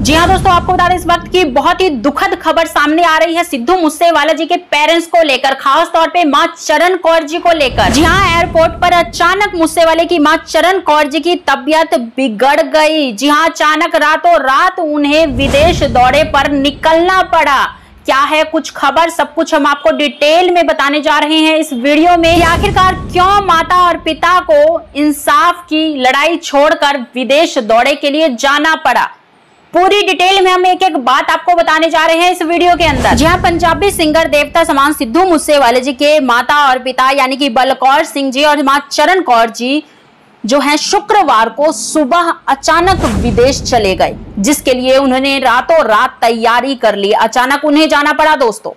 जी हाँ दोस्तों, आपको बता दें इस वक्त की बहुत ही दुखद खबर सामने आ रही है सिद्धू मूसेवाला जी के पेरेंट्स को लेकर, खास तौर पे मां चरण कौर जी को लेकर। जी हाँ, एयरपोर्ट पर अचानक मूसेवाले की मां चरण कौर जी की तबीयत बिगड़ गई। जी हाँ, अचानक रातों रात उन्हें विदेश दौरे पर निकलना पड़ा। क्या है कुछ खबर, सब कुछ हम आपको डिटेल में बताने जा रहे हैं इस वीडियो में। आखिरकार क्यों माता और पिता को इंसाफ की लड़ाई छोड़कर विदेश दौरे के लिए जाना पड़ा, पूरी डिटेल में हम एक एक बात आपको बताने जा रहे हैं इस वीडियो के अंदर। जी हाँ, पंजाबी सिंगर देवता समान सिद्धू मूसेवाले जी के माता और पिता यानी कि बलकौर सिंह जी और मां चरण कौर जी जो हैं शुक्रवार को सुबह अचानक विदेश चले गए, जिसके लिए उन्होंने रातों रात तैयारी कर ली। अचानक उन्हें जाना पड़ा। दोस्तों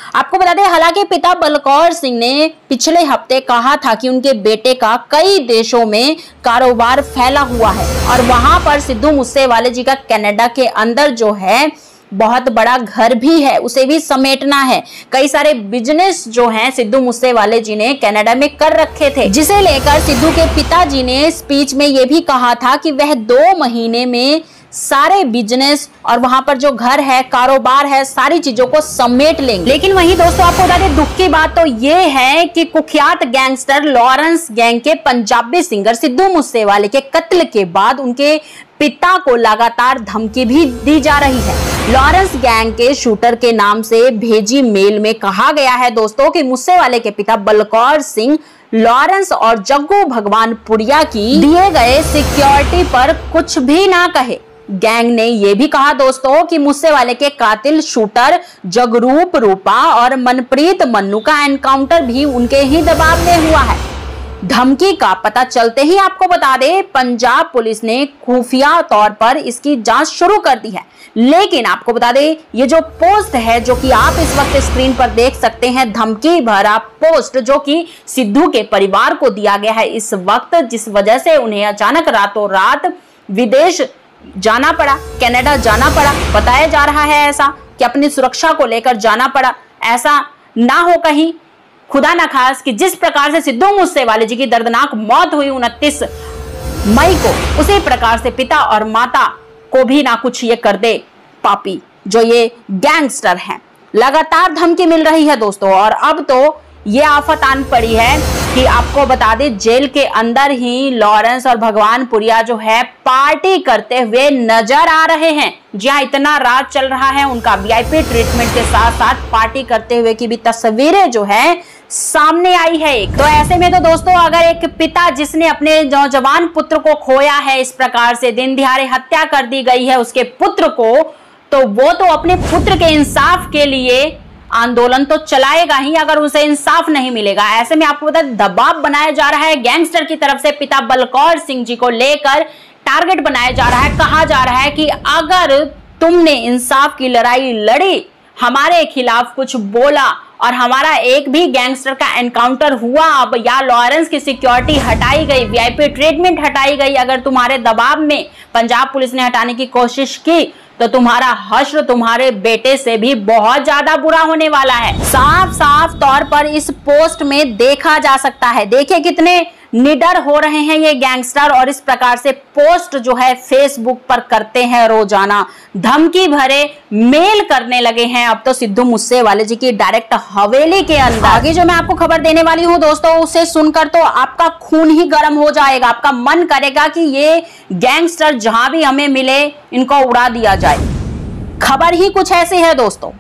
आपको बता दें, हालांकि पिता बलकौर सिंह ने पिछले हफ्ते कहा था कि उनके बेटे का कई देशों में कारोबार फैला हुआ है और वहां पर सिद्धू मूसेवाले जी का कनाडा के अंदर जो है बहुत बड़ा घर भी है, उसे भी समेटना है। कई सारे बिजनेस जो हैं सिद्धू मूसेवाले जी ने कनाडा में कर रखे थे, जिसे लेकर सिद्धू के पिताजी ने स्पीच में यह भी कहा था कि वह 2 महीने में सारे बिजनेस और वहां पर जो घर है, कारोबार है, सारी चीजों को समेट लेंगे। लेकिन वहीं दोस्तों आपको बता दें, दुख की बात तो ये है कि कुख्यात गैंगस्टर लॉरेंस गैंग के पंजाबी सिंगर सिद्धू मूसेवाले के कत्ल के बाद उनके पिता को लगातार धमकी भी दी जा रही है। लॉरेंस गैंग के शूटर के नाम से भेजी मेल में कहा गया है दोस्तों कि मूसेवाले के पिता बलकौर सिंह लॉरेंस और जग्गू भगवानपुरिया की दिए गए सिक्योरिटी पर कुछ भी ना कहे। गैंग ने यह भी कहा दोस्तों कि मूसेवाले के कातिल शूटर जगरूप रूपा और मनप्रीत मन्नू का एनकाउंटर भी उनके ही दबाव में हुआ है। धमकी का पता चलते ही आपको बता दें, पंजाब पुलिस ने खुफिया तौर पर इसकी जांच शुरू कर दी है। लेकिन आपको बता दें, ये जो पोस्ट है जो कि आप इस वक्त स्क्रीन पर देख सकते हैं, धमकी भरा पोस्ट जो कि सिद्धू के परिवार को दिया गया है इस वक्त, जिस वजह से उन्हें अचानक रातों रात विदेश जाना पड़ा, कनाडा जाना पड़ा। बताया जा रहा है ऐसा कि अपनी सुरक्षा को लेकर जाना पड़ा। ऐसा ना हो कहीं खुदा ना खास कि जिस प्रकार से सिद्धू मूसेवाले जी की दर्दनाक मौत हुई 29 मई को, उसी प्रकार से पिता और माता को भी ना कुछ ये कर दे पापी जो ये गैंगस्टर हैं। लगातार धमकी मिल रही है दोस्तों, और अब तो ये आफत आन पड़ी है कि आपको बता दें, जेल के अंदर ही लॉरेंस और भगवानपुरिया जो है पार्टी करते हुए नजर आ रहे हैं। जी हाँ, इतना राज चल रहा है उनका, वीआईपी ट्रीटमेंट के साथ साथ पार्टी करते हुए की भी तस्वीरें जो है सामने आई है। तो ऐसे में तो दोस्तों, अगर एक पिता जिसने अपने नौजवान पुत्र को खोया है, इस प्रकार से दिन दिहाड़े हत्या कर दी गई है उसके पुत्र को, तो वो तो अपने पुत्र के इंसाफ के लिए आंदोलन तो चलाएगा ही अगर उसे इंसाफ नहीं मिलेगा। ऐसे में आपको पता है, दबाव बनाया जा रहा है गैंगस्टर की तरफ से, पिता बलकौर सिंह जी को लेकर टारगेट बनाया जा रहा है। कहा जा रहा है कि अगर तुमने इंसाफ की लड़ाई लड़ी, हमारे खिलाफ कुछ बोला और हमारा एक भी गैंगस्टर का एनकाउंटर हुआ, अब या लॉरेंस की सिक्योरिटी हटाई गई, वीआईपी ट्रीटमेंट हटाई गई, अगर तुम्हारे दबाव में पंजाब पुलिस ने हटाने की कोशिश की, तो तुम्हारा हश्र तुम्हारे बेटे से भी बहुत ज्यादा बुरा होने वाला है। साफ साफ तौर पर इस पोस्ट में देखा जा सकता है। देखिए कितने निडर हो रहे हैं ये गैंगस्टर, और इस प्रकार से पोस्ट जो है फेसबुक पर करते हैं रोजाना, धमकी भरे मेल करने लगे हैं अब तो सिद्धू मूसेवाले जी की डायरेक्ट हवेली के अंदर। आगे जो मैं आपको खबर देने वाली हूं दोस्तों, उसे सुनकर तो आपका खून ही गर्म हो जाएगा, आपका मन करेगा कि ये गैंगस्टर जहां भी हमें मिले इनको उड़ा दिया जाए। खबर ही कुछ ऐसी है दोस्तों।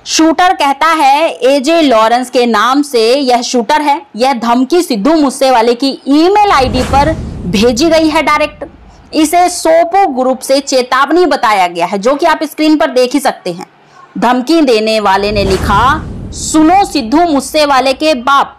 शूटर कहता है एजे लॉरेंस के नाम से यह शूटर है, यह धमकी सिद्धू मूसेवाले की ईमेल आईडी पर भेजी गई है डायरेक्ट। इसे सोपो ग्रुप से चेतावनी बताया गया है, जो कि आप स्क्रीन पर देख ही सकते हैं। धमकी देने वाले ने लिखा, सुनो सिद्धू मूसेवाले के बाप,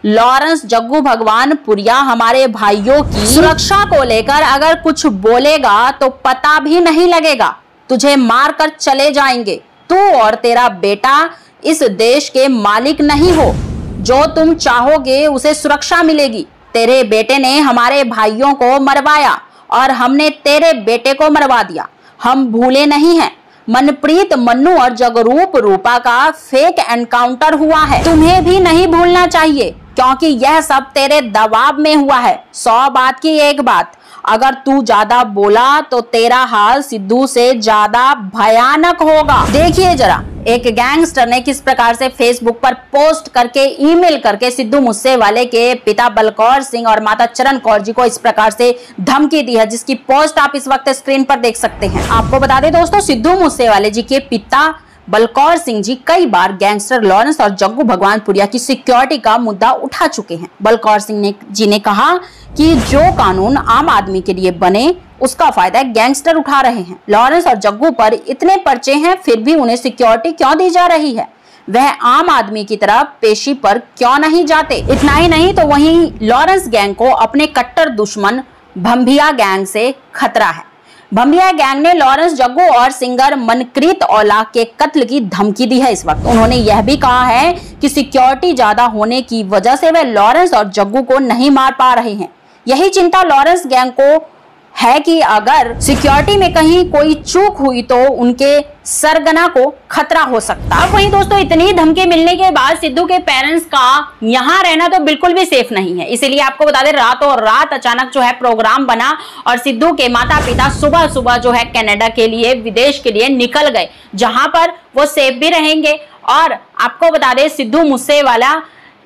लॉरेंस जग्गू भगवानपुरिया हमारे भाइयों की सुरक्षा को लेकर अगर कुछ बोलेगा तो पता भी नहीं लगेगा, तुझे मार कर चले जाएंगे। तू और तेरा बेटा इस देश के मालिक नहीं हो, जो तुम चाहोगे उसे सुरक्षा मिलेगी। तेरे बेटे ने हमारे भाइयों को मरवाया और हमने तेरे बेटे को मरवा दिया, हम भूले नहीं हैं। मनप्रीत मन्नू और जगरूप रूपा का फेक एनकाउंटर हुआ है, तुम्हें भी नहीं भूलना चाहिए, क्योंकि यह सब तेरे दबाव में हुआ है। 100 बात की एक बात, अगर तू ज्यादा बोला तो तेरा हाल सिद्धू से ज्यादा भयानक होगा। देखिए जरा, एक गैंगस्टर ने किस प्रकार से फेसबुक पर पोस्ट करके, ईमेल करके सिद्धू मूसेवाले के पिता बलकौर सिंह और माता चरण कौर जी को इस प्रकार से धमकी दी है, जिसकी पोस्ट आप इस वक्त स्क्रीन पर देख सकते हैं। आपको बता दें दोस्तों, सिद्धू मूसेवाले जी के पिता बलकौर सिंह जी कई बार गैंगस्टर लॉरेंस और जग्गू भगवानपुरिया की सिक्योरिटी का मुद्दा उठा चुके हैं। बलकौर सिंह जी ने कहा कि जो कानून आम आदमी के लिए बने उसका फायदा गैंगस्टर उठा रहे हैं। लॉरेंस और जग्गू पर इतने पर्चे हैं, फिर भी उन्हें सिक्योरिटी क्यों दी जा रही है? वह आम आदमी की तरह पेशी पर क्यों नहीं जाते? इतना ही नहीं तो वहीं लॉरेंस गैंग को अपने कट्टर दुश्मन भंभिया गैंग से खतरा है। भंभिया गैंग ने लॉरेंस, जग्गू और सिंगर मनकीरत औला के कत्ल की धमकी दी है इस वक्त। उन्होंने यह भी कहा है कि सिक्योरिटी ज्यादा होने की वजह से वे लॉरेंस और जग्गू को नहीं मार पा रहे हैं। यही चिंता लॉरेंस गैंग को है कि अगर सिक्योरिटी में कहीं कोई चूक हुई तो उनके सरगना को खतरा हो सकता है। अब वहीं दोस्तों, इतनी धमकी मिलने के बाद सिद्धू के पेरेंट्स का यहाँ रहना तो बिल्कुल भी सेफ नहीं है। इसीलिए आपको बता दें, रातों रात अचानक जो है प्रोग्राम बना और सिद्धू के माता पिता सुबह सुबह जो है कनाडा के लिए, विदेश के लिए निकल गए, जहां पर वो सेफ भी रहेंगे। और आपको बता दें, सिद्धू मूसेवाला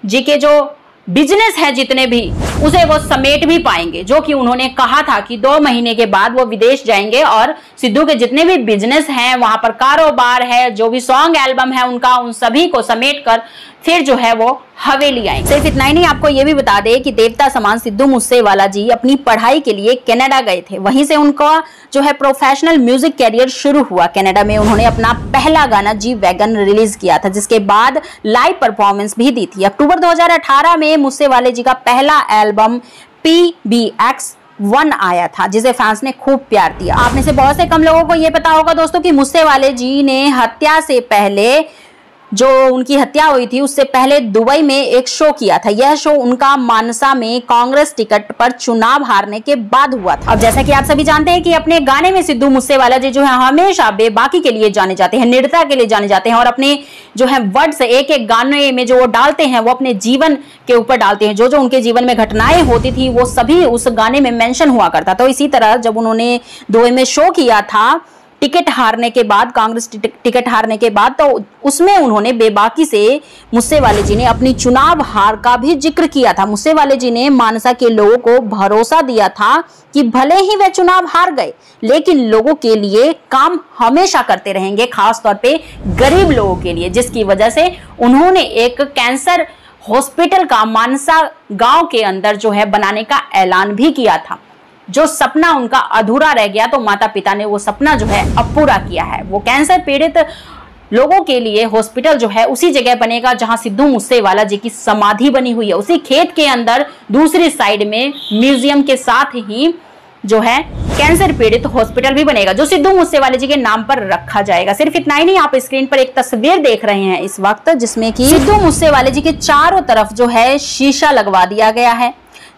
जी के जो बिजनेस है जितने भी, उसे वो समेट भी पाएंगे, जो कि उन्होंने कहा था कि 2 महीने के बाद वो विदेश जाएंगे और सिद्धू के जितने भी बिजनेस हैं, वहां पर कारोबार है, जो भी सॉन्ग एल्बम है उनका, उन सभी को समेट कर फिर जो है वो हवेली आएंगे। सिर्फ इतना ही नहीं, आपको ये भी बता दें कि देवता समान सिद्धू मूसेवाला जी अपनी पढ़ाई के लिए कनाडा गए थे। वहीं से उनका जो है प्रोफेशनल म्यूजिक कैरियर शुरू हुआ। कनाडा में उन्होंने अपना पहला गाना जी वैगन रिलीज किया था, जिसके बाद लाइव परफॉर्मेंस भी दी थी। अक्टूबर 2018 में मूसेवाले जी का पहला एल्बम PBX1 आया था, जिसे फैंस ने खूब प्यार दिया। आप में से बहुत से कम लोगों को यह पता होगा दोस्तों कि मूसेवाले जी ने हत्या से पहले, जो उनकी हत्या हुई थी उससे पहले दुबई में एक शो किया था। यह शो उनका मानसा में कांग्रेस टिकट पर चुनाव हारने के बाद हुआ था। अब जैसा कि आप सभी जानते हैं कि अपने गाने में सिद्धू मूसेवाला जी जो है हमेशा बेबाकी के लिए जाने जाते हैं, निर्दयता के लिए जाने जाते हैं, और अपने जो है वर्ड्स एक एक गाने में जो वो डालते हैं वो अपने जीवन के ऊपर डालते हैं। जो जो उनके जीवन में घटनाएं होती थी वो सभी उस गाने में मेंशन हुआ करता। तो इसी तरह जब उन्होंने दुबई में शो किया था टिकट हारने के बाद, कांग्रेस टिकट हारने के बाद, तो उसमें उन्होंने बेबाकी से मूसेवाले जी ने अपनी चुनाव हार का भी जिक्र किया था। मूसेवाले जी ने मानसा के लोगों को भरोसा दिया था कि भले ही वे चुनाव हार गए, लेकिन लोगों के लिए काम हमेशा करते रहेंगे, खास तौर पे गरीब लोगों के लिए, जिसकी वजह से उन्होंने एक कैंसर हॉस्पिटल का मानसा गांव के अंदर जो है बनाने का ऐलान भी किया था। जो सपना उनका अधूरा रह गया, तो माता पिता ने वो सपना जो है अब पूरा किया है। वो कैंसर पीड़ित लोगों के लिए हॉस्पिटल जो है उसी जगह बनेगा जहां सिद्धू मूसेवाला जी की समाधि बनी हुई है। उसी खेत के अंदर दूसरी साइड में म्यूजियम के साथ ही जो है कैंसर पीड़ित हॉस्पिटल भी बनेगा, जो सिद्धू मूसेवाले जी के नाम पर रखा जाएगा। सिर्फ इतना ही नहीं, आप स्क्रीन पर एक तस्वीर देख रहे हैं इस वक्त, जिसमें कि सिद्धू मूसेवाले जी के चारों तरफ जो है शीशा लगवा दिया गया है,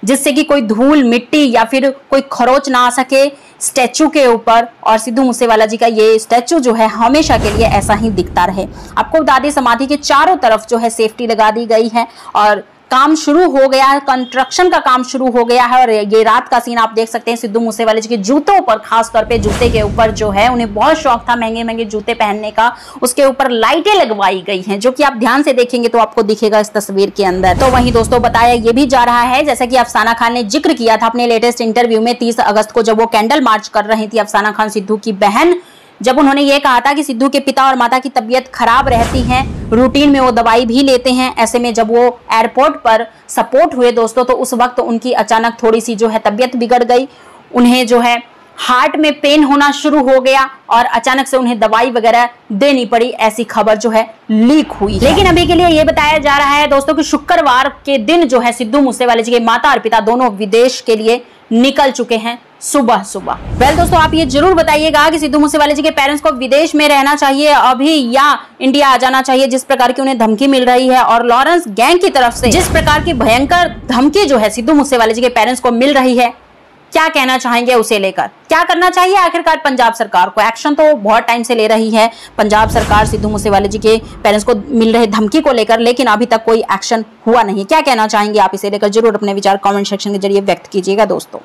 जिससे कि कोई धूल मिट्टी या फिर कोई खरोच ना आ सके स्टैचू के ऊपर। और सिद्धू मूसेवाला जी का ये स्टैचू जो है हमेशा के लिए ऐसा ही दिखता रहे। आपको बता दें, समाधि के चारों तरफ जो है सेफ्टी लगा दी गई है और काम शुरू हो गया है, कंस्ट्रक्शन का काम शुरू हो गया है। और ये रात का सीन आप देख सकते हैं। सिद्धू मूसेवाले जी के जूतों पर, खास तौर पे जूते के ऊपर जो है, उन्हें बहुत शौक था महंगे महंगे जूते पहनने का, उसके ऊपर लाइटें लगवाई गई हैं, जो कि आप ध्यान से देखेंगे तो आपको दिखेगा इस तस्वीर के अंदर। तो वहीं दोस्तों बताया ये भी जा रहा है, जैसा कि अफसाना खान ने जिक्र किया था अपने लेटेस्ट इंटरव्यू में 30 अगस्त को, जब वो कैंडल मार्च कर रही थी अफसाना खान सिद्धू की बहन, जब उन्होंने ये कहा था कि सिद्धू के पिता और माता की तबीयत खराब रहती है, रूटीन में वो दवाई भी लेते हैं। ऐसे में जब वो एयरपोर्ट पर सपोर्ट हुए दोस्तों, तो उस वक्त उनकी अचानक थोड़ी सी जो है तबीयत बिगड़ गई। उन्हें जो है हार्ट में पेन होना शुरू हो गया और अचानक से उन्हें दवाई वगैरह देनी पड़ी, ऐसी खबर जो है लीक हुई। लेकिन अभी के लिए ये बताया जा रहा है दोस्तों कि शुक्रवार के दिन जो है सिद्धू मूसेवाले जी के माता और पिता दोनों विदेश के लिए निकल चुके हैं सुबह सुबह। वेल दोस्तों, आप ये जरूर बताइएगा कि सिद्धू मूसेवाले जी के पेरेंट्स को विदेश में रहना चाहिए अभी या इंडिया आ जाना चाहिए, जिस प्रकार की उन्हें धमकी मिल रही है। और लॉरेंस गैंग की तरफ से जिस प्रकार की भयंकर धमकी जो है सिद्धू मूसेवाले जी के पेरेंट्स को मिल रही है, क्या कहना चाहेंगे उसे लेकर? क्या करना चाहिए आखिरकार पंजाब सरकार को? एक्शन तो बहुत टाइम से ले रही है पंजाब सरकार सिद्धू मूसेवाले जी के पेरेंट्स को मिल रहे धमकी को लेकर, लेकिन अभी तक कोई एक्शन हुआ नहीं। क्या कहना चाहेंगे आप इसे लेकर? जरूर अपने विचार कमेंट सेक्शन के जरिए व्यक्त कीजिएगा दोस्तों।